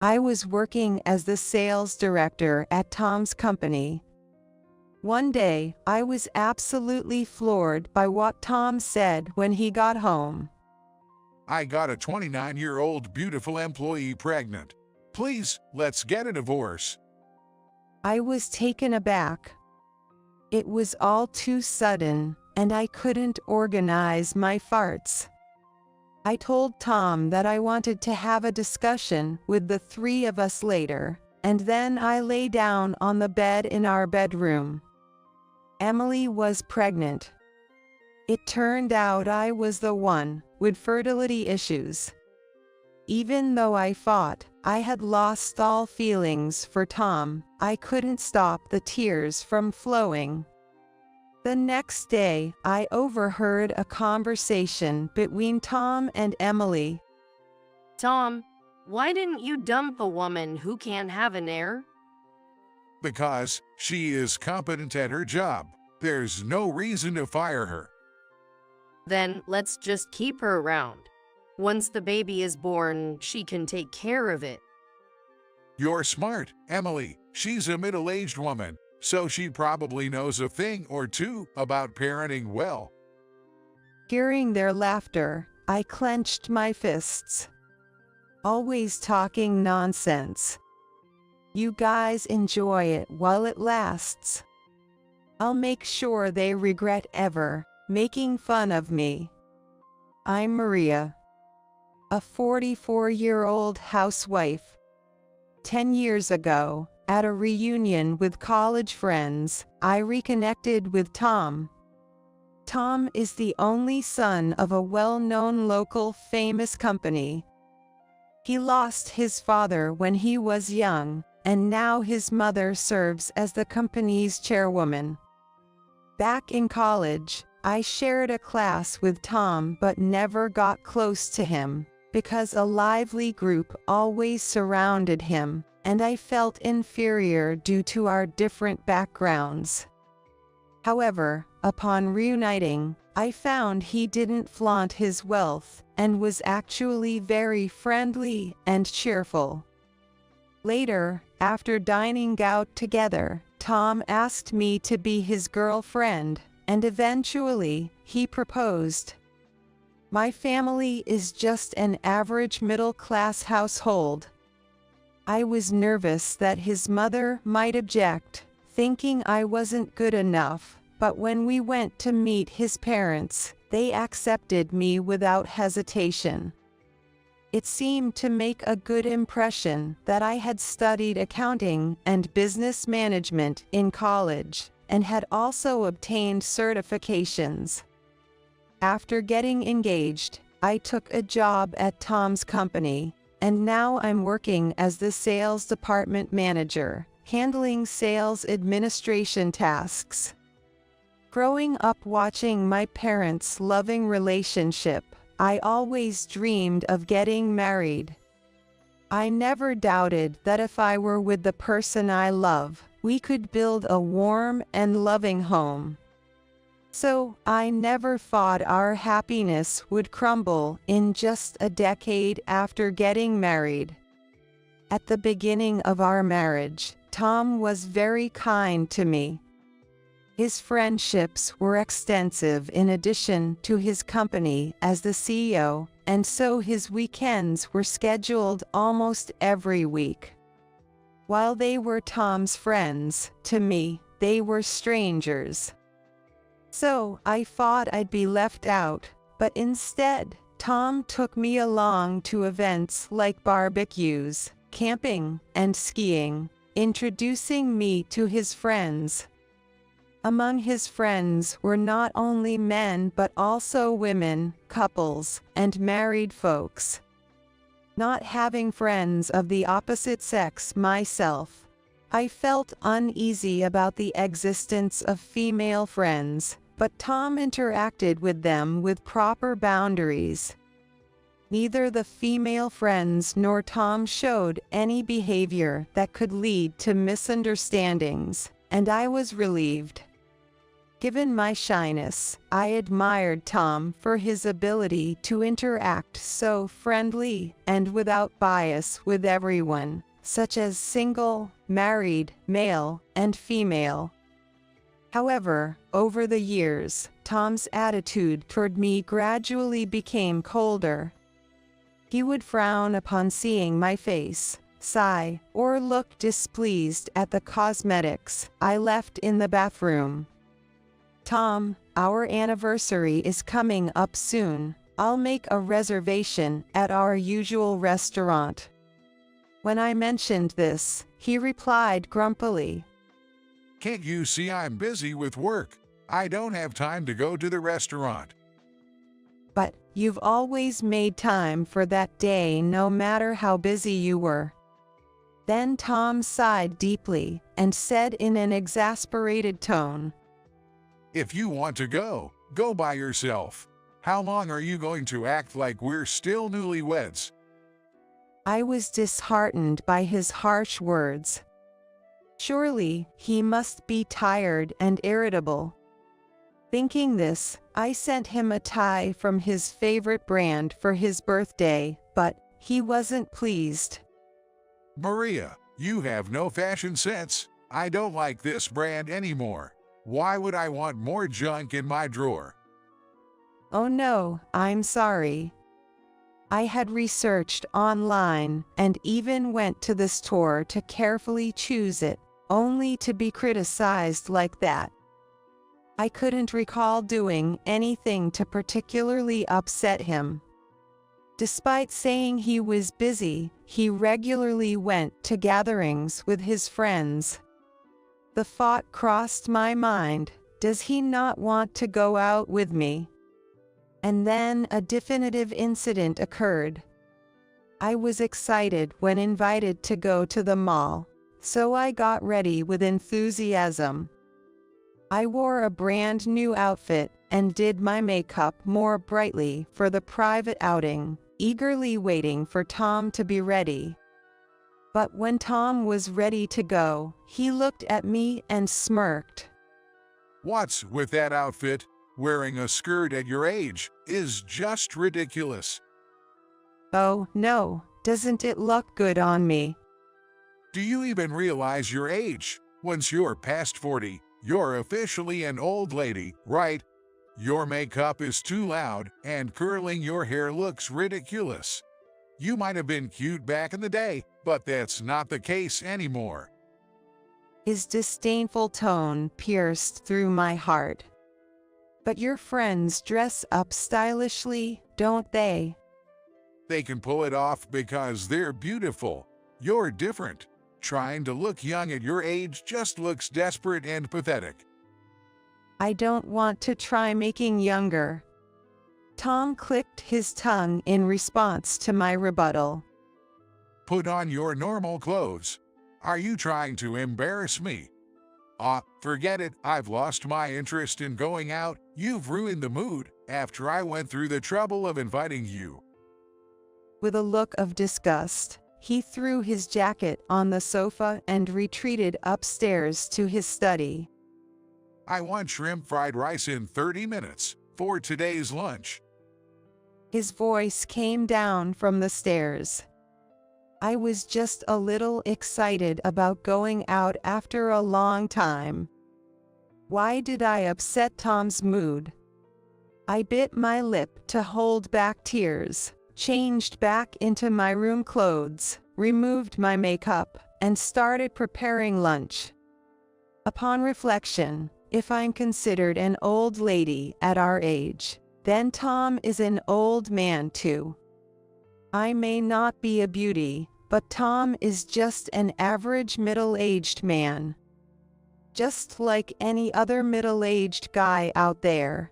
I was working as the sales director at Tom's company. One day, I was absolutely floored by what Tom said when he got home. I got a 29-year-old beautiful employee pregnant. Please, let's get a divorce. I was taken aback. It was all too sudden, and I couldn't organize my farts. I told Tom that I wanted to have a discussion with the three of us later, and then I lay down on the bed in our bedroom. Emily was pregnant. It turned out I was the one with fertility issues. Even though I thought I had lost all feelings for Tom, I couldn't stop the tears from flowing. The next day, I overheard a conversation between Tom and Emily. Tom, why didn't you dump a woman who can't have an heir? Because she is competent at her job. There's no reason to fire her. Then let's just keep her around. Once the baby is born, she can take care of it. You're smart, Emily. She's a middle-aged woman, so she probably knows a thing or two about parenting well. Hearing their laughter, I clenched my fists. Always talking nonsense. You guys enjoy it while it lasts. I'll make sure they regret ever making fun of me. I'm Maria, a 44-year-old housewife. 10 years ago, at a reunion with college friends, I reconnected with Tom. Tom is the only son of a well-known local famous company. He lost his father when he was young, and now his mother serves as the company's chairwoman. Back in college, I shared a class with Tom but never got close to him, because a lively group always surrounded him, and I felt inferior due to our different backgrounds. However, upon reuniting, I found he didn't flaunt his wealth and was actually very friendly and cheerful. Later, after dining out together, Tom asked me to be his girlfriend, and eventually, he proposed. My family is just an average middle-class household. I was nervous that his mother might object, thinking I wasn't good enough, but when we went to meet his parents, they accepted me without hesitation. It seemed to make a good impression that I had studied accounting and business management in college, and had also obtained certifications. After getting engaged, I took a job at Tom's company, and now I'm working as the sales department manager, handling sales administration tasks. Growing up watching my parents' loving relationship, I always dreamed of getting married. I never doubted that if I were with the person I love, we could build a warm and loving home. So, I never thought our happiness would crumble in just a decade after getting married. At the beginning of our marriage, Tom was very kind to me. His friendships were extensive in addition to his company as the CEO, and so his weekends were scheduled almost every week. While they were Tom's friends, to me, they were strangers. So, I thought I'd be left out, but instead, Tom took me along to events like barbecues, camping, and skiing, introducing me to his friends. Among his friends were not only men but also women, couples, and married folks. Not having friends of the opposite sex myself, I felt uneasy about the existence of female friends, but Tom interacted with them with proper boundaries. Neither the female friends nor Tom showed any behavior that could lead to misunderstandings, and I was relieved. Given my shyness, I admired Tom for his ability to interact so friendly and without bias with everyone, such as single, married, male, and female. However, over the years, Tom's attitude toward me gradually became colder. He would frown upon seeing my face, sigh, or look displeased at the cosmetics I left in the bathroom. "Tom, our anniversary is coming up soon. I'll make a reservation at our usual restaurant." When I mentioned this, he replied grumpily, Can't you see I'm busy with work? I don't have time to go to the restaurant. "But you've always made time for that day no matter how busy you were." Then Tom sighed deeply and said in an exasperated tone, If you want to go, go by yourself. How long are you going to act like we're still newlyweds? I was disheartened by his harsh words. Surely, he must be tired and irritable. Thinking this, I sent him a tie from his favorite brand for his birthday, but he wasn't pleased. Maria, you have no fashion sense. I don't like this brand anymore. Why would I want more junk in my drawer? "Oh no, I'm sorry. I had researched online and even went to the store to carefully choose it, only to be criticized like that." I couldn't recall doing anything to particularly upset him. Despite saying he was busy, he regularly went to gatherings with his friends. The thought crossed my mind, does he not want to go out with me? And then a definitive incident occurred. I was excited when invited to go to the mall, so I got ready with enthusiasm. I wore a brand new outfit and did my makeup more brightly for the private outing, eagerly waiting for Tom to be ready. But when Tom was ready to go, he looked at me and smirked. What's with that outfit? Wearing a skirt at your age is just ridiculous. "Oh, no, doesn't it look good on me?" Do you even realize your age? Once you're past 40, you're officially an old lady, right? Your makeup is too loud, and curling your hair looks ridiculous. You might have been cute back in the day, but that's not the case anymore. His disdainful tone pierced through my heart. "But your friends dress up stylishly, don't they?" They can pull it off because they're beautiful. You're different. Trying to look young at your age just looks desperate and pathetic. "I don't want to try making younger." Tom clicked his tongue in response to my rebuttal. Put on your normal clothes. Are you trying to embarrass me? Forget it. I've lost my interest in going out. You've ruined the mood after I went through the trouble of inviting you. With a look of disgust, he threw his jacket on the sofa and retreated upstairs to his study. I want shrimp fried rice in 30 minutes for today's lunch. His voice came down from the stairs. I was just a little excited about going out after a long time. Why did I upset Tom's mood? I bit my lip to hold back tears, changed back into my room clothes, removed my makeup, and started preparing lunch. Upon reflection, if I'm considered an old lady at our age, then Tom is an old man too. I may not be a beauty, but Tom is just an average middle-aged man. Just like any other middle-aged guy out there.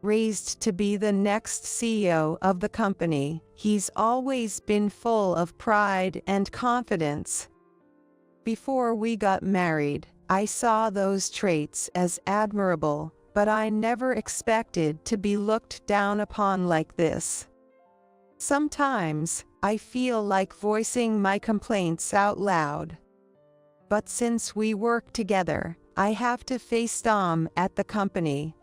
Raised to be the next CEO of the company, he's always been full of pride and confidence. Before we got married, I saw those traits as admirable, but I never expected to be looked down upon like this. Sometimes, I feel like voicing my complaints out loud. But since we work together, I have to face Tom at the company.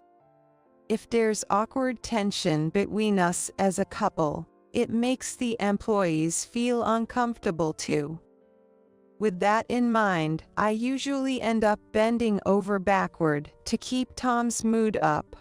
If there's awkward tension between us as a couple, it makes the employees feel uncomfortable too. With that in mind, I usually end up bending over backward to keep Tom's mood up.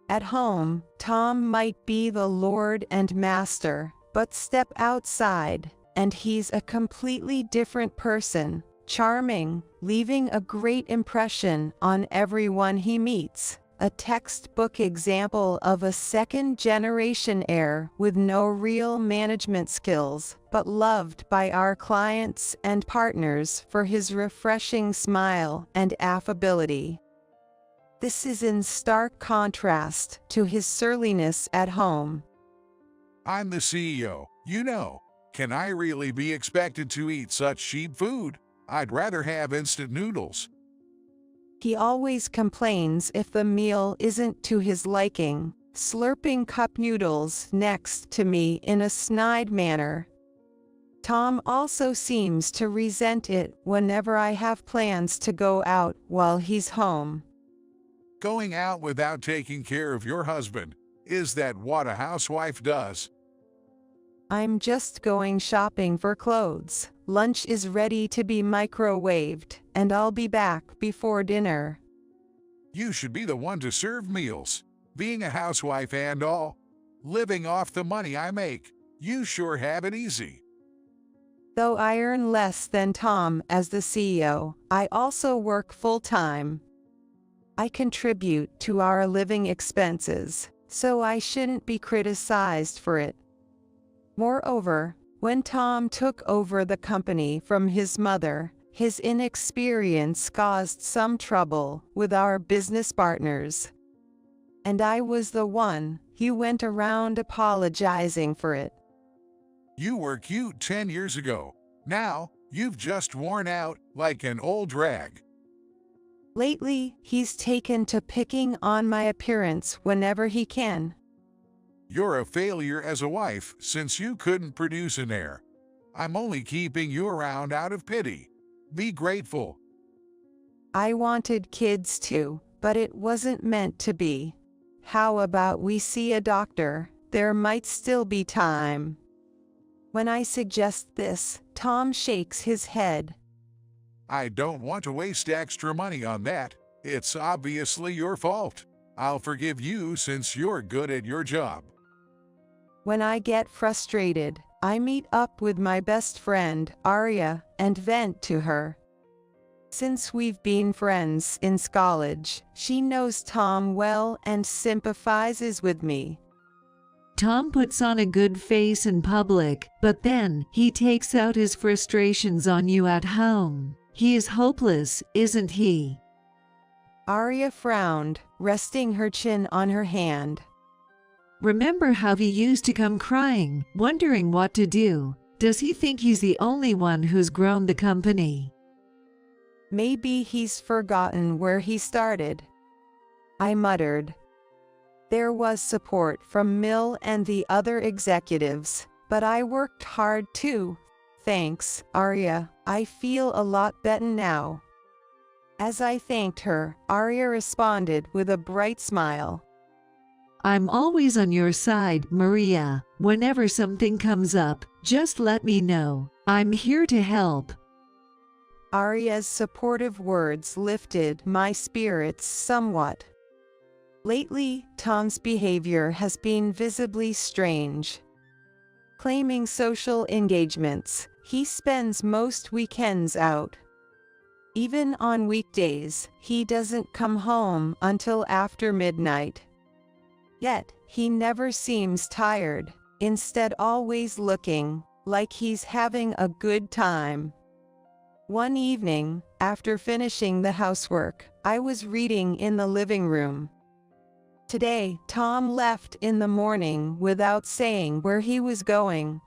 At home, Tom might be the lord and master, but step outside, and he's a completely different person, charming, leaving a great impression on everyone he meets. A textbook example of a second-generation heir with no real management skills, but loved by our clients and partners for his refreshing smile and affability. This is in stark contrast to his surliness at home. I'm the CEO, you know. Can I really be expected to eat such cheap food? I'd rather have instant noodles. He always complains if the meal isn't to his liking, slurping cup noodles next to me in a snide manner. Tom also seems to resent it whenever I have plans to go out while he's home. Going out without taking care of your husband, is that what a housewife does? I'm just going shopping for clothes. Lunch is ready to be microwaved, and I'll be back before dinner. You should be the one to serve meals. Being a housewife and all, living off the money I make, you sure have it easy. Though I earn less than Tom as the CEO, I also work full-time. I contribute to our living expenses, so I shouldn't be criticized for it. Moreover, when Tom took over the company from his mother, his inexperience caused some trouble with our business partners. And I was the one who went around apologizing for it. You were cute 10 years ago. Now, you've just worn out like an old rag. Lately, he's taken to picking on my appearance whenever he can. You're a failure as a wife since you couldn't produce an heir. I'm only keeping you around out of pity. Be grateful. I wanted kids too, but it wasn't meant to be. How about we see a doctor? There might still be time. When I suggest this, Tom shakes his head. I don't want to waste extra money on that. It's obviously your fault. I'll forgive you since you're good at your job. When I get frustrated, I meet up with my best friend, Arya, and vent to her. Since we've been friends since college, she knows Tom well and sympathizes with me. Tom puts on a good face in public, but then he takes out his frustrations on you at home. He is hopeless, isn't he? Arya frowned, resting her chin on her hand. Remember how he used to come crying, wondering what to do? Does he think he's the only one who's grown the company? Maybe he's forgotten where he started. I muttered. There was support from Mill and the other executives, but I worked hard too. Thanks, Arya. I feel a lot better now. As I thanked her, Arya responded with a bright smile. I'm always on your side, Maria. Whenever something comes up, just let me know. I'm here to help. Arya's supportive words lifted my spirits somewhat. Lately, Tom's behavior has been visibly strange. Claiming social engagements, he spends most weekends out. Even on weekdays, he doesn't come home until after midnight. Yet, he never seems tired, instead always looking like he's having a good time. One evening, after finishing the housework, I was reading in the living room. Today, Tom left in the morning without saying where he was going.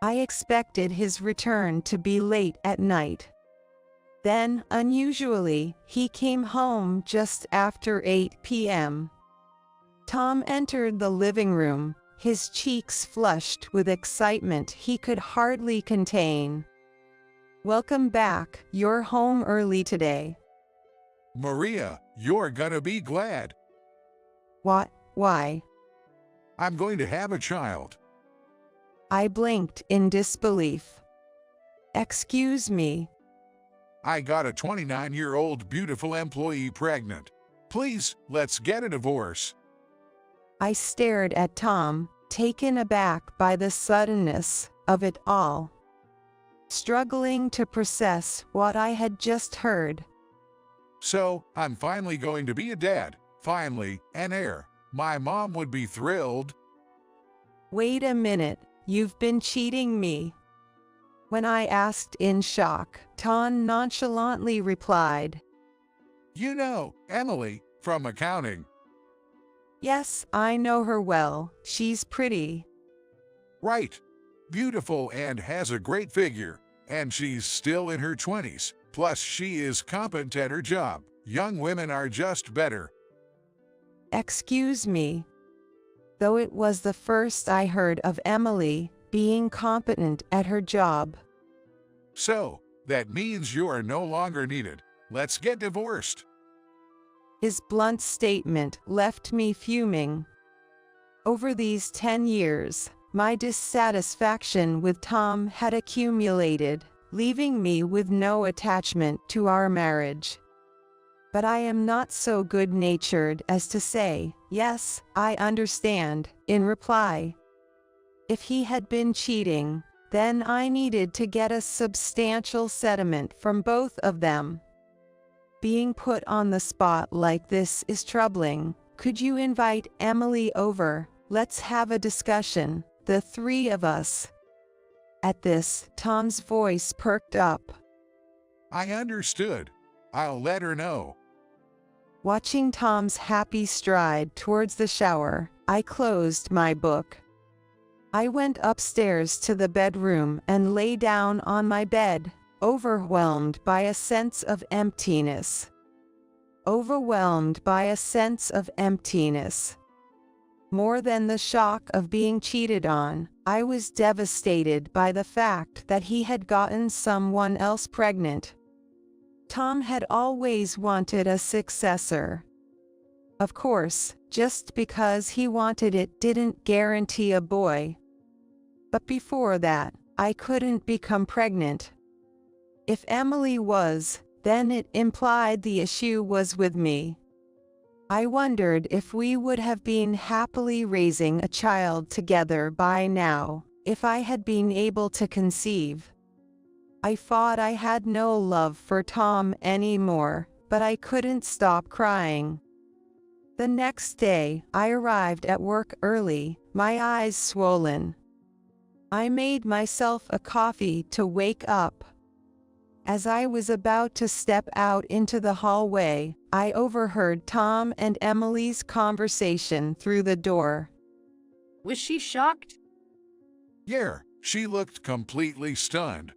I expected his return to be late at night. Then, unusually, he came home just after 8 p.m. Tom entered the living room, his cheeks flushed with excitement he could hardly contain. "Welcome back, you're home early today." Maria, you're gonna be glad. What? Why? I'm going to have a child. I blinked in disbelief. Excuse me. I got a 29-year-old beautiful employee pregnant. Please, let's get a divorce. I stared at Tom, taken aback by the suddenness of it all, struggling to process what I had just heard. So, I'm finally going to be a dad. Finally, an heir. My mom would be thrilled. Wait a minute, you've been cheating me. When I asked in shock, Tom nonchalantly replied, You know, Emily, from accounting. Yes, I know her well. She's pretty. Right. Beautiful and has a great figure. And she's still in her 20s. Plus, she is competent at her job. Young women are just better. Excuse me. Though it was the first I heard of Emily being competent at her job. So, that means you are no longer needed. Let's get divorced. His blunt statement left me fuming. Over these 10 years, my dissatisfaction with Tom had accumulated, leaving me with no attachment to our marriage. But I am not so good-natured as to say, yes, I understand, in reply. If he had been cheating, then I needed to get a substantial settlement from both of them. Being put on the spot like this is troubling. Could you invite Emily over? Let's have a discussion, the three of us. At this, Tom's voice perked up. I understood. I'll let her know. Watching Tom's happy stride towards the shower, I closed my book. I went upstairs to the bedroom and lay down on my bed, overwhelmed by a sense of emptiness. Overwhelmed by a sense of emptiness. More than the shock of being cheated on, I was devastated by the fact that he had gotten someone else pregnant. Tom had always wanted a successor. Of course, just because he wanted it didn't guarantee a boy. But before that, I couldn't become pregnant. If Emily was, then it implied the issue was with me. I wondered if we would have been happily raising a child together by now, if I had been able to conceive. I thought I had no love for Tom anymore, but I couldn't stop crying. The next day, I arrived at work early, my eyes swollen. I made myself a coffee to wake up. As I was about to step out into the hallway, I overheard Tom and Emily's conversation through the door. Was she shocked? Yeah, she looked completely stunned.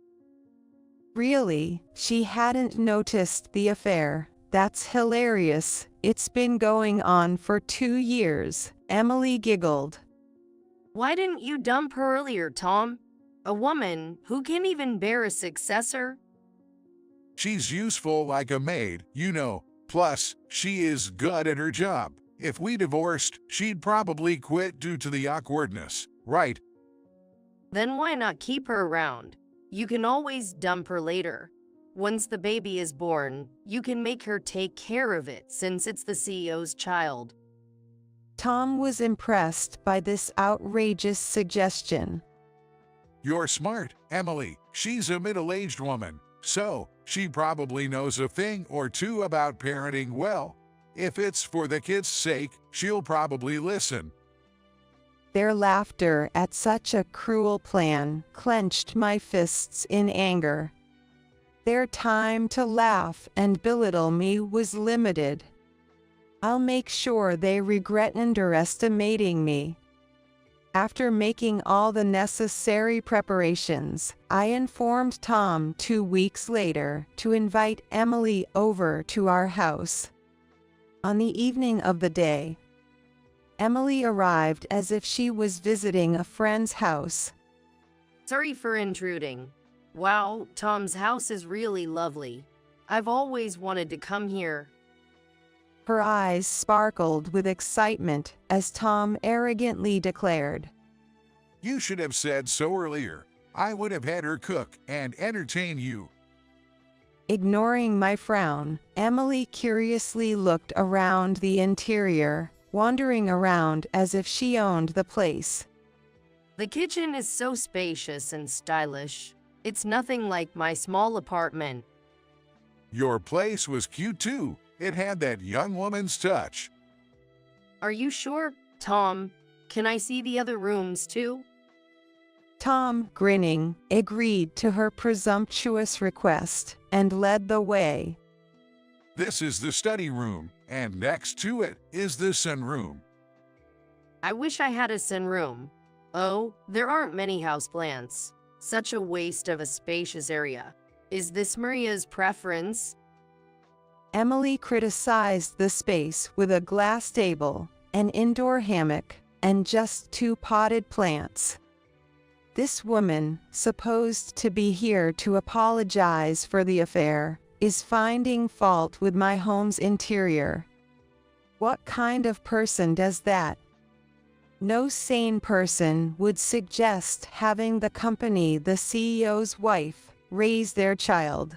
Really, she hadn't noticed the affair. That's hilarious. It's been going on for 2 years, Emily giggled. Why didn't you dump her earlier, Tom? A woman who can't even bear a successor? She's useful like a maid, you know. Plus, she is good at her job. If we divorced, she'd probably quit due to the awkwardness, right? Then why not keep her around? You can always dump her later. Once the baby is born, you can make her take care of it since it's the CEO's child. Tom was impressed by this outrageous suggestion. You're smart, Emily. She's a middle-aged woman, so she probably knows a thing or two about parenting well. If it's for the kid's sake, she'll probably listen. Their laughter at such a cruel plan clenched my fists in anger. Their time to laugh and belittle me was limited. I'll make sure they regret underestimating me. After making all the necessary preparations, I informed Tom 2 weeks later to invite Emily over to our house. On the evening of the day, Emily arrived as if she was visiting a friend's house. Sorry for intruding. Wow, Tom's house is really lovely. I've always wanted to come here. Her eyes sparkled with excitement as Tom arrogantly declared, You should have said so earlier. I would have had her cook and entertain you. Ignoring my frown, Emily curiously looked around the interior, wandering around as if she owned the place. The kitchen is so spacious and stylish. It's nothing like my small apartment. Your place was cute too. It had that young woman's touch. Are you sure, Tom? Can I see the other rooms too? Tom, grinning, agreed to her presumptuous request and led the way. This is the study room, and next to it is the sunroom. I wish I had a sunroom. Oh, there aren't many houseplants. Such a waste of a spacious area. Is this Maria's preference? Emily criticized the space with a glass table, an indoor hammock, and just 2 potted plants. This woman, supposed to be here to apologize for the affair, is finding fault with my home's interior. What kind of person does that? No sane person would suggest having the company the CEO's wife raise their child.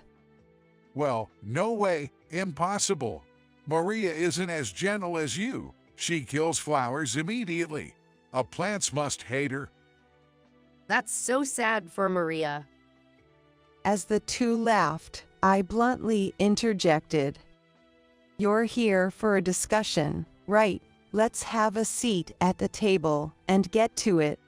Well, no way, impossible. Maria isn't as gentle as you. She kills flowers immediately. Plants must hate her. That's so sad for Maria. As the 2 laughed, I bluntly interjected. You're here for a discussion, right? Let's have a seat at the table and get to it.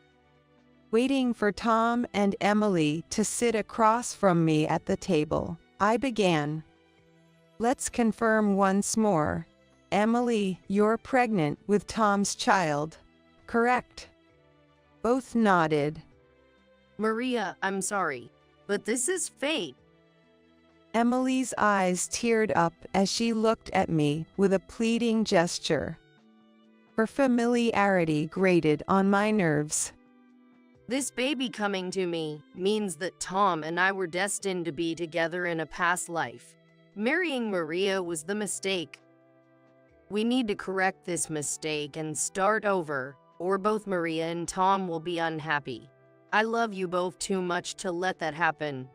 Waiting for Tom and Emily to sit across from me at the table, I began. Let's confirm once more. Emily, you're pregnant with Tom's child, correct? Both nodded. Maria, I'm sorry, but this is fate. Emily's eyes teared up as she looked at me with a pleading gesture. Her familiarity grated on my nerves. This baby coming to me means that Tom and I were destined to be together in a past life. Marrying Maria was the mistake. We need to correct this mistake and start over, or both Maria and Tom will be unhappy. I love you both too much to let that happen.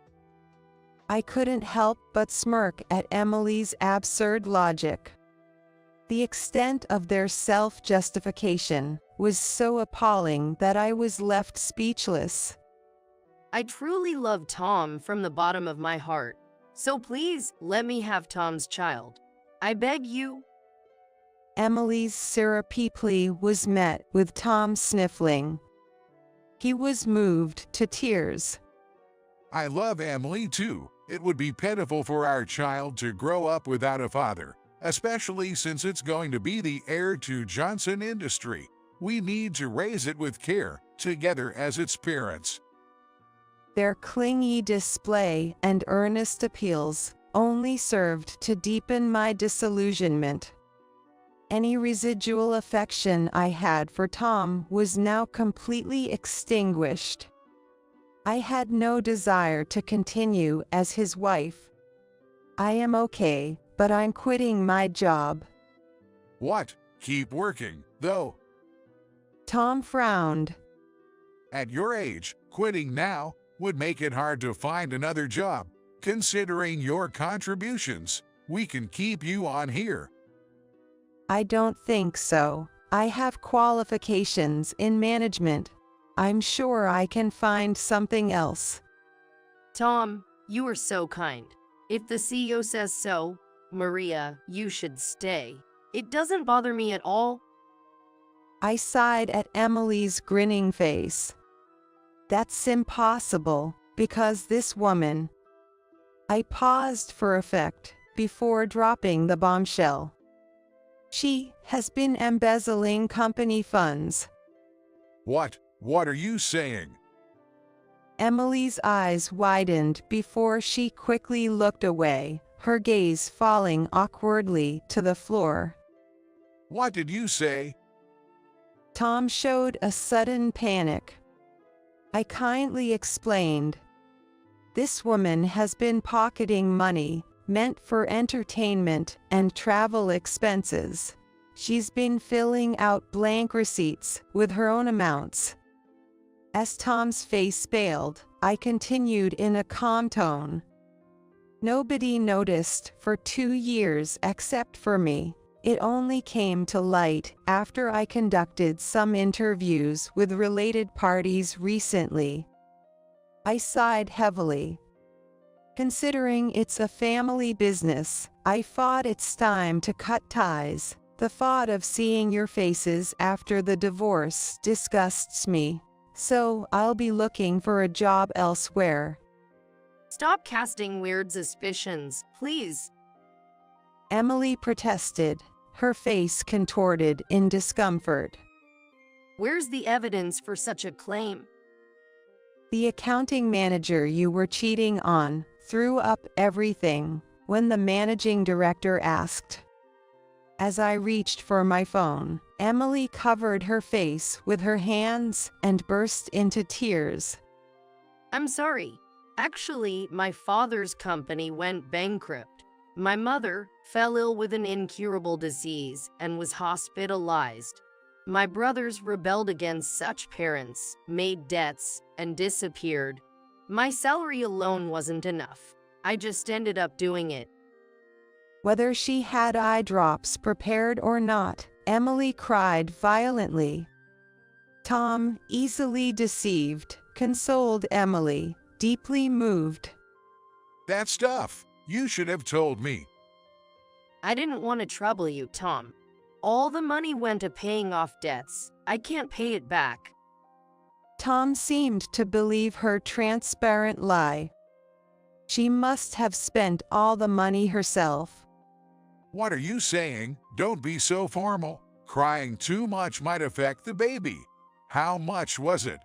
I couldn't help but smirk at Emily's absurd logic. The extent of their self-justification was so appalling that I was left speechless. I truly love Tom from the bottom of my heart. So please, let me have Tom's child. I beg you. Emily's syrupy plea was met with Tom sniffling. He was moved to tears. I love Emily too. It would be pitiful for our child to grow up without a father, especially since it's going to be the heir to Johnson Industry. We need to raise it with care, together as its parents. Their clingy display and earnest appeals only served to deepen my disillusionment. Any residual affection I had for Tom was now completely extinguished. I had no desire to continue as his wife. I am okay, but I'm quitting my job. What? Keep working, though. Tom frowned. At your age, quitting now would make it hard to find another job. Considering your contributions, we can keep you on here. I don't think so. I have qualifications in management. I'm sure I can find something else. Tom, you are so kind. If the CEO says so, Maria, you should stay. It doesn't bother me at all. I sighed at Emily's grinning face. That's impossible, because this woman... I paused for effect before dropping the bombshell. She has been embezzling company funds. What? What are you saying? Emily's eyes widened before she quickly looked away, her gaze falling awkwardly to the floor. What did you say? Tom showed a sudden panic. I kindly explained. This woman has been pocketing money meant for entertainment and travel expenses. She's been filling out blank receipts with her own amounts. As Tom's face paled, I continued in a calm tone. Nobody noticed for 2 years except for me. It only came to light after I conducted some interviews with related parties recently. I sighed heavily. Considering it's a family business, I thought it's time to cut ties. The thought of seeing your faces after the divorce disgusts me, so I'll be looking for a job elsewhere. Stop casting weird suspicions, please. Emily protested, her face contorted in discomfort. Where's the evidence for such a claim? The accounting manager you were cheating on threw up everything when the managing director asked. As I reached for my phone, Emily covered her face with her hands and burst into tears. I'm sorry. Actually, my father's company went bankrupt. My mother fell ill with an incurable disease and was hospitalized. My brothers rebelled against such parents, made debts, and disappeared. My salary alone wasn't enough. I just ended up doing it. Whether she had eye drops prepared or not, Emily cried violently. Tom, easily deceived, consoled Emily, deeply moved. That's tough. You should have told me. I didn't want to trouble you, Tom. All the money went to paying off debts. I can't pay it back. Tom seemed to believe her transparent lie. She must have spent all the money herself. What are you saying? Don't be so formal. Crying too much might affect the baby. How much was it?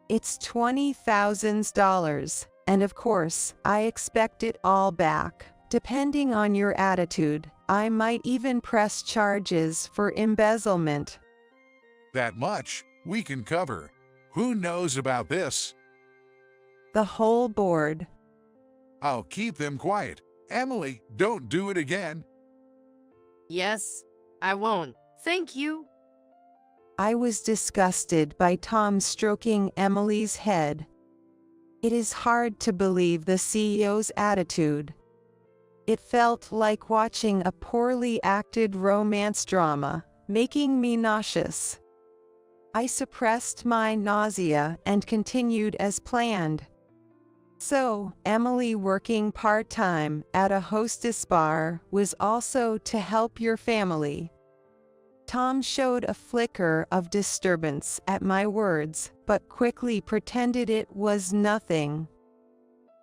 It's $20,000, and of course, I expect it all back. Depending on your attitude, I might even press charges for embezzlement. That much? We can cover. Who knows about this? The whole board. I'll keep them quiet. Emily, don't do it again. Yes, I won't. Thank you. I was disgusted by Tom stroking Emily's head. It is hard to believe the CEO's attitude. It felt like watching a poorly acted romance drama, making me nauseous. I suppressed my nausea and continued as planned. So, Emily working part-time at a hostess bar was also to help your family. Tom showed a flicker of disturbance at my words, but quickly pretended it was nothing.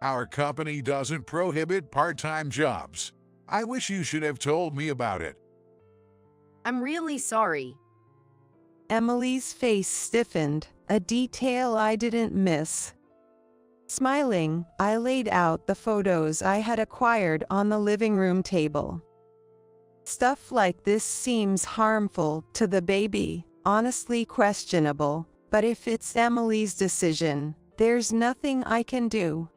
Our company doesn't prohibit part-time jobs. I wish you should have told me about it. I'm really sorry. Emily's face stiffened, a detail I didn't miss. Smiling, I laid out the photos I had acquired on the living room table. Stuff like this seems harmful to the baby, honestly questionable, but if it's Emily's decision, there's nothing I can do.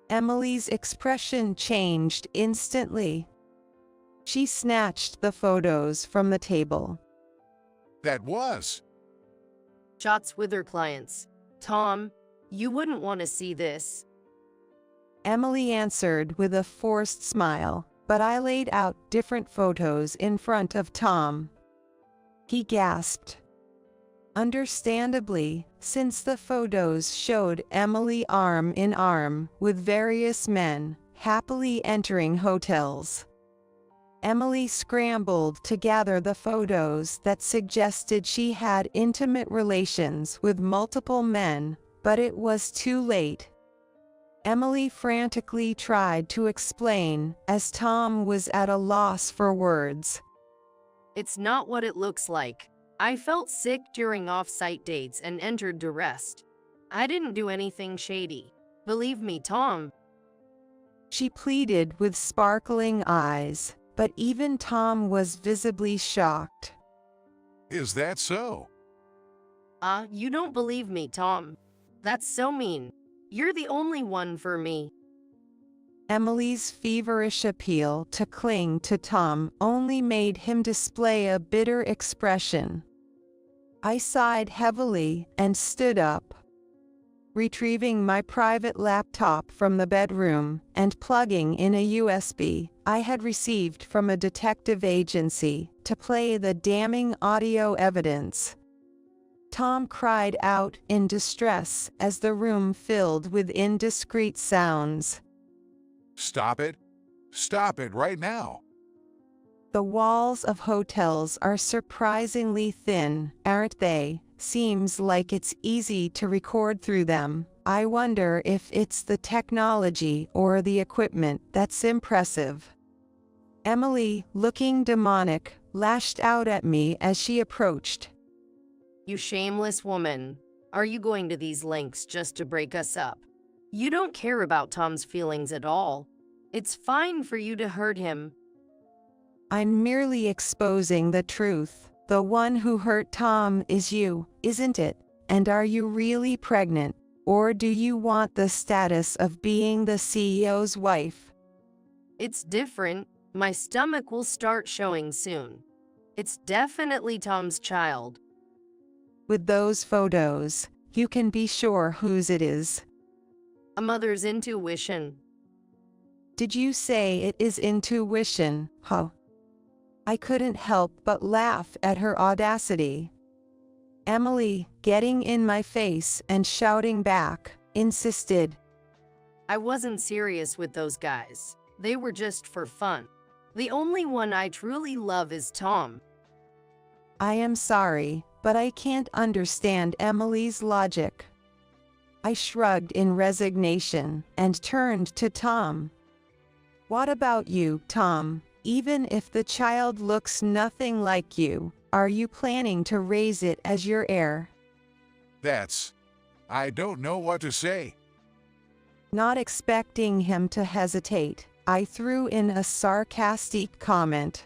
Emily's expression changed instantly. She snatched the photos from the table. That was. Shots with her clients. Tom, you wouldn't want to see this. Emily answered with a forced smile, but I laid out different photos in front of Tom. He gasped. Understandably, since the photos showed Emily arm in arm with various men, happily entering hotels. Emily scrambled to gather the photos that suggested she had intimate relations with multiple men, but it was too late. Emily frantically tried to explain, as Tom was at a loss for words. It's not what it looks like. I felt sick during off-site dates and entered duress. I didn't do anything shady. Believe me, Tom. She pleaded with sparkling eyes, but even Tom was visibly shocked. Is that so? You don't believe me, Tom. That's so mean. You're the only one for me. Emily's feverish appeal to cling to Tom only made him display a bitter expression. I sighed heavily and stood up. Retrieving my private laptop from the bedroom and plugging in a USB I had received from a detective agency to play the damning audio evidence. Tom cried out in distress as the room filled with indiscreet sounds. Stop it. Stop it right now. The walls of hotels are surprisingly thin, aren't they? Seems like it's easy to record through them. I wonder if it's the technology or the equipment that's impressive. Emily, looking demonic, lashed out at me as she approached. You shameless woman. Are you going to these lengths just to break us up? You don't care about Tom's feelings at all. It's fine for you to hurt him. I'm merely exposing the truth. The one who hurt Tom is you, isn't it? And are you really pregnant? Or do you want the status of being the CEO's wife? It's different. My stomach will start showing soon. It's definitely Tom's child. With those photos, you can be sure whose it is. A mother's intuition. Did you say it is intuition, huh? I couldn't help but laugh at her audacity. Emily, getting in my face and shouting back, insisted. I wasn't serious with those guys. They were just for fun. The only one I truly love is Tom. I am sorry, but I can't understand Emily's logic. I shrugged in resignation and turned to Tom. What about you, Tom? Even if the child looks nothing like you, are you planning to raise it as your heir? I don't know what to say. Not expecting him to hesitate, I threw in a sarcastic comment.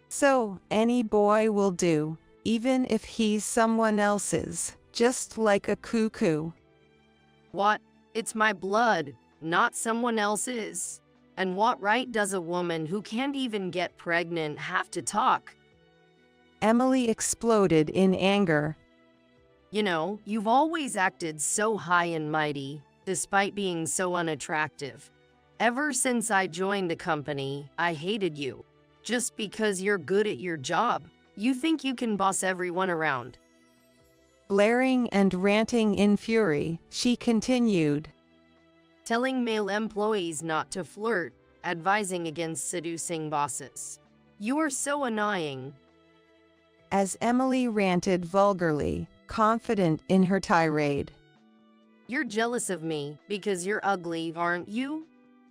So, any boy will do, even if he's someone else's, just like a cuckoo. What? It's my blood, not someone else's. And what right does a woman who can't even get pregnant have to talk? Emily exploded in anger. You know, you've always acted so high and mighty, despite being so unattractive. Ever since I joined the company, I hated you. Just because you're good at your job, you think you can boss everyone around. Blaring and ranting in fury, she continued. Telling male employees not to flirt, advising against seducing bosses. You are so annoying. As Emily ranted vulgarly, confident in her tirade. You're jealous of me because you're ugly, aren't you?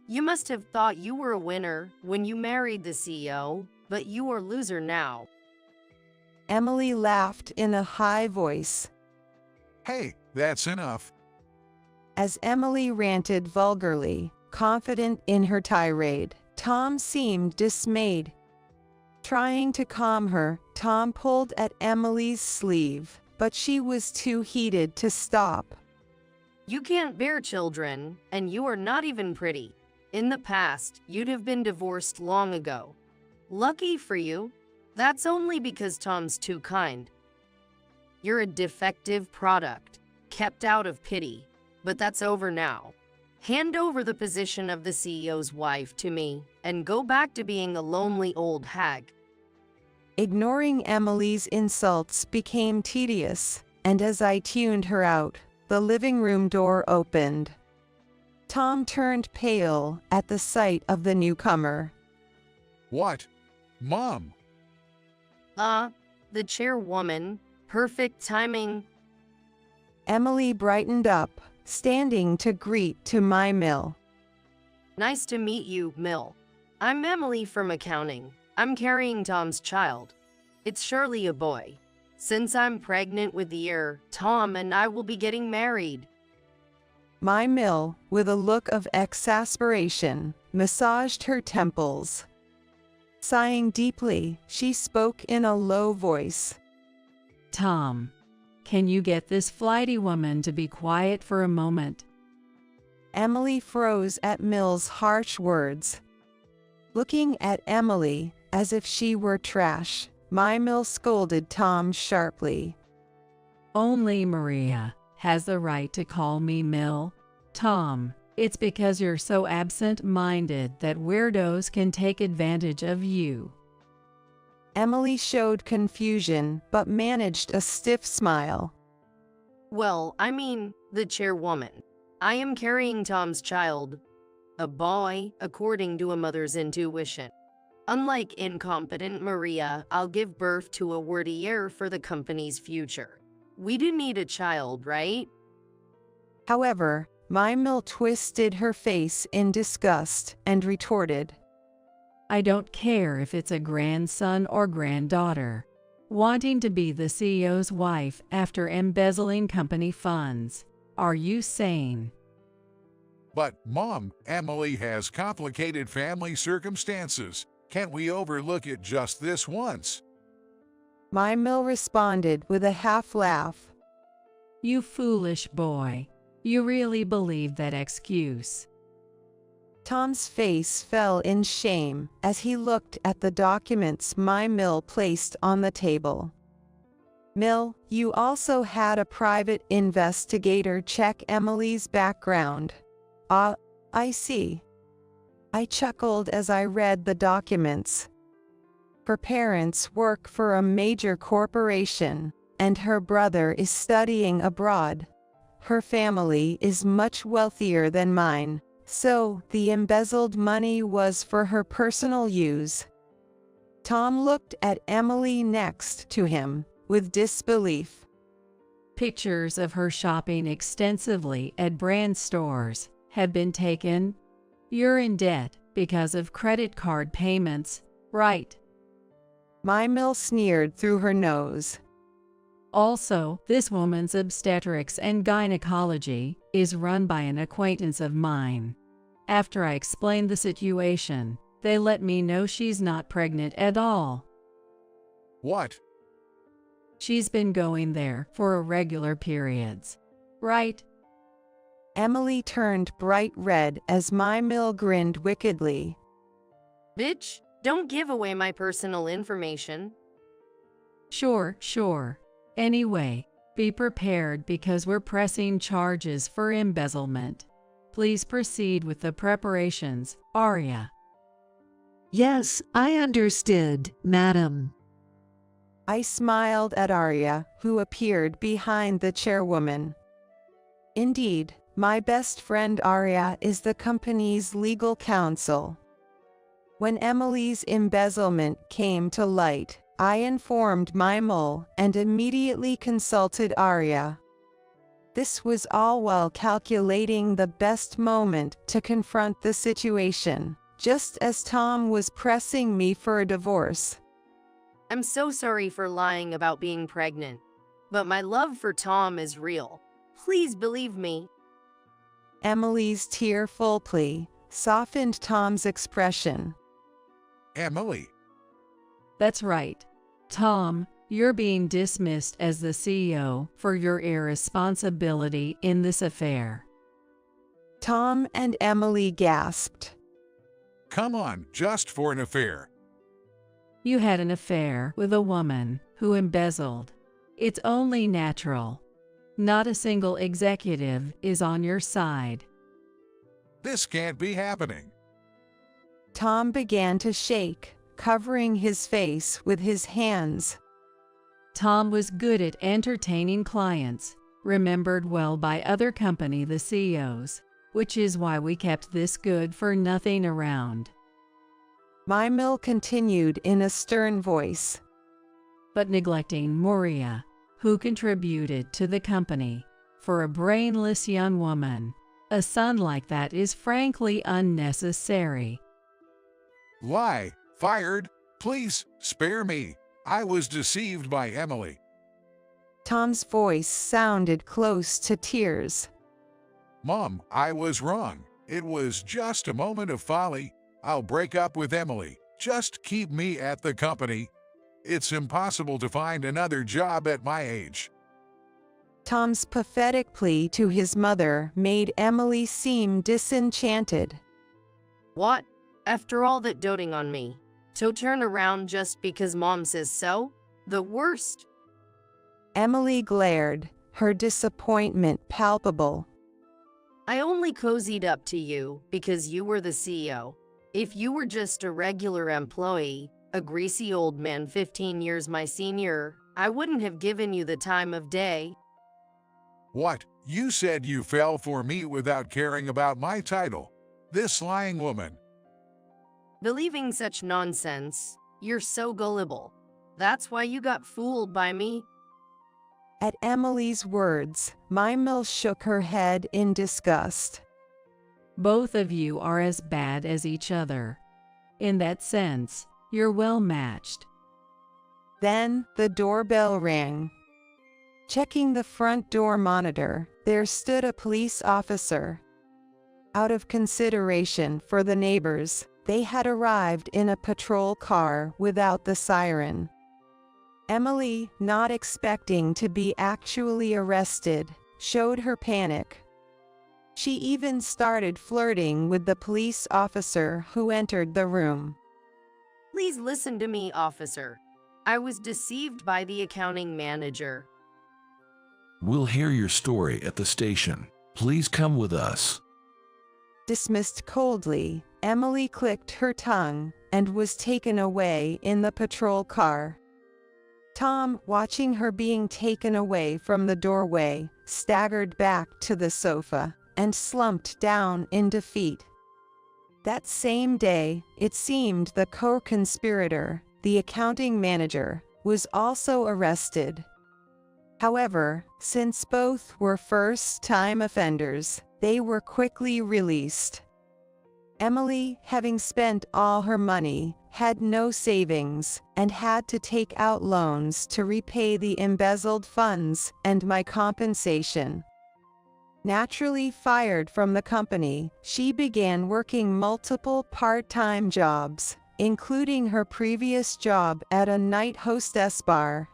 You must have thought you were a winner when you married the CEO, but you are a loser now. Emily laughed in a high voice. Hey, that's enough. As Emily ranted vulgarly, confident in her tirade, Tom seemed dismayed. Trying to calm her, Tom pulled at Emily's sleeve, but she was too heated to stop. You can't bear children, and you are not even pretty. In the past, you'd have been divorced long ago. Lucky for you. That's only because Tom's too kind. You're a defective product, kept out of pity. But that's over now. Hand over the position of the CEO's wife to me, and go back to being a lonely old hag. Ignoring Emily's insults became tedious, and as I tuned her out, the living room door opened. Tom turned pale at the sight of the newcomer. What? Mom? The chairwoman. Perfect timing. Emily brightened up, standing to greet to my Mill. Nice to meet you, Mill. I'm Emily from accounting. I'm carrying Tom's child. It's surely a boy. Since I'm pregnant with the heir, Tom and I will be getting married. My Mill, with a look of exasperation, massaged her temples. Sighing deeply, she spoke in a low voice. Tom, can you get this flighty woman to be quiet for a moment? Emily froze at Mill's harsh words. Looking at Emily as if she were trash, Mill scolded Tom sharply. Only Maria has the right to call me Mill. Tom, it's because you're so absent-minded that weirdos can take advantage of you. Emily showed confusion but managed a stiff smile. Well, I mean, the chairwoman. I am carrying Tom's child. A boy, according to a mother's intuition. Unlike incompetent Maria, I'll give birth to a worthy heir for the company's future. We do need a child, right? However, Mill twisted her face in disgust and retorted. I don't care if it's a grandson or granddaughter. Wanting to be the CEO's wife after embezzling company funds. Are you sane? But, Mom, Emily has complicated family circumstances. Can't we overlook it just this once? Mill responded with a half laugh. You foolish boy. You really believe that excuse? Tom's face fell in shame as he looked at the documents Mill placed on the table. Mill, you also had a private investigator check Emily's background. I see. I chuckled as I read the documents. Her parents work for a major corporation, and her brother is studying abroad. Her family is much wealthier than mine, so the embezzled money was for her personal use. Tom looked at Emily next to him, with disbelief. Pictures of her shopping extensively at brand stores have been taken. You're in debt because of credit card payments, right? Mill sneered through her nose. Also, this woman's obstetrics and gynecology is run by an acquaintance of mine. After I explained the situation, they let me know she's not pregnant at all. What? She's been going there for irregular periods, right? Emily turned bright red as Mill grinned wickedly. Bitch, don't give away my personal information. Sure. Anyway, be prepared because we're pressing charges for embezzlement. Please proceed with the preparations, Arya. Yes, I understood, madam. I smiled at Arya, who appeared behind the chairwoman. Indeed, my best friend Arya is the company's legal counsel. When Emily's embezzlement came to light, I informed Mill and immediately consulted Arya. This was all while calculating the best moment to confront the situation, just as Tom was pressing me for a divorce. I'm so sorry for lying about being pregnant, but my love for Tom is real. Please believe me. Emily's tearful plea softened Tom's expression. Emily. That's right. Tom, you're being dismissed as the CEO for your irresponsibility in this affair. Tom and Emily gasped. Come on, just for an affair. You had an affair with a woman who embezzled. It's only natural. Not a single executive is on your side. This can't be happening. Tom began to shake, covering his face with his hands. Tom was good at entertaining clients, remembered well by other company the CEOs, which is why we kept this good-for-nothing around. Mill continued in a stern voice. But neglecting Maria, who contributed to the company, for a brainless young woman, a son like that is frankly unnecessary. Lie. Fired. Please, spare me. I was deceived by Emily. Tom's voice sounded close to tears. Mom, I was wrong. It was just a moment of folly. I'll break up with Emily. Just keep me at the company. It's impossible to find another job at my age. Tom's pathetic plea to his mother made Emily seem disenchanted. What? After all that doting on me, to turn around just because mom says so? The worst. Emily glared, her disappointment palpable. I only cozied up to you because you were the CEO. If you were just a regular employee, a greasy old man 15 years my senior, I wouldn't have given you the time of day. What? You said you fell for me without caring about my title. This lying woman. Believing such nonsense, you're so gullible. That's why you got fooled by me. At Emily's words, Mymel shook her head in disgust. Both of you are as bad as each other. In that sense, you're well matched. Then the doorbell rang. Checking the front door monitor, there stood a police officer. Out of consideration for the neighbors, they had arrived in a patrol car without the siren. Emily, not expecting to be actually arrested, showed her panic. She even started flirting with the police officer who entered the room. Please listen to me, officer. I was deceived by the accounting manager. We'll hear your story at the station. Please come with us. Dismissed coldly, Emily clicked her tongue and was taken away in the patrol car. Tom, watching her being taken away from the doorway, staggered back to the sofa and slumped down in defeat. That same day, it seemed the co-conspirator, the accounting manager, was also arrested. However, since both were first-time offenders, they were quickly released. Emily, having spent all her money, had no savings, and had to take out loans to repay the embezzled funds and my compensation. Naturally fired from the company, she began working multiple part-time jobs, including her previous job at a night hostess bar.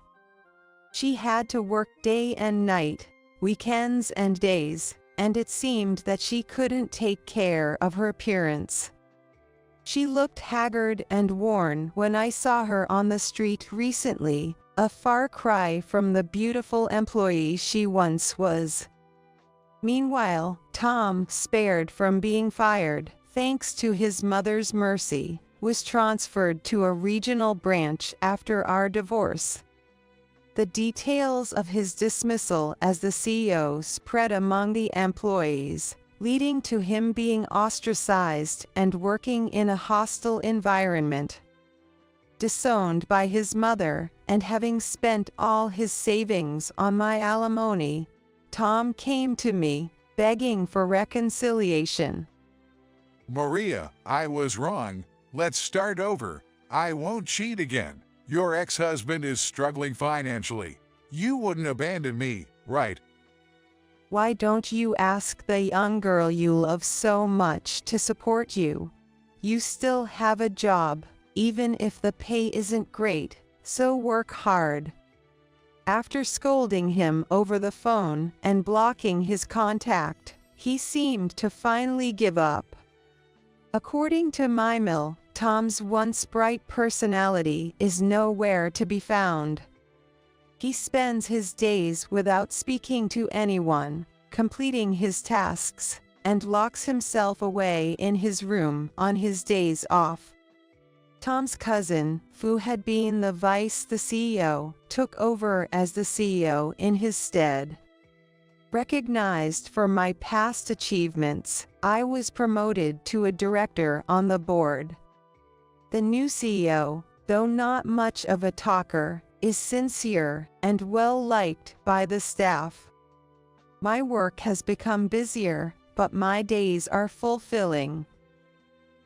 She had to work day and night, weekends and days, and it seemed that she couldn't take care of her appearance. She looked haggard and worn when I saw her on the street recently, a far cry from the beautiful employee she once was. Meanwhile, Tom, spared from being fired, thanks to his mother's mercy, was transferred to a regional branch after our divorce. The details of his dismissal as the CEO spread among the employees, leading to him being ostracized and working in a hostile environment. Disowned by his mother and having spent all his savings on my alimony, Tom came to me, begging for reconciliation. Maria, I was wrong. Let's start over. I won't cheat again. Your ex-husband is struggling financially. You wouldn't abandon me, right? Why don't you ask the young girl you love so much to support you? You still have a job, even if the pay isn't great, so work hard. After scolding him over the phone and blocking his contact, he seemed to finally give up. According to Mymel, Tom's once bright personality is nowhere to be found. He spends his days without speaking to anyone, completing his tasks, and locks himself away in his room on his days off. Tom's cousin, who had been the CEO, took over as the CEO in his stead. Recognized for my past achievements, I was promoted to a director on the board. The new CEO, though not much of a talker, is sincere and well-liked by the staff. My work has become busier, but my days are fulfilling.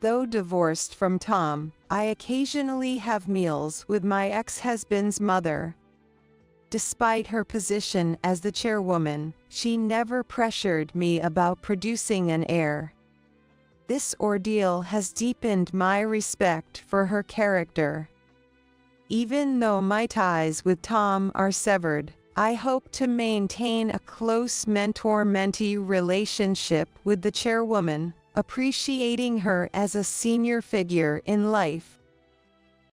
Though divorced from Tom, I occasionally have meals with my ex-husband's mother. Despite her position as the chairwoman, she never pressured me about producing an heir. This ordeal has deepened my respect for her character. Even though my ties with Tom are severed, I hope to maintain a close mentor-mentee relationship with the chairwoman, appreciating her as a senior figure in life.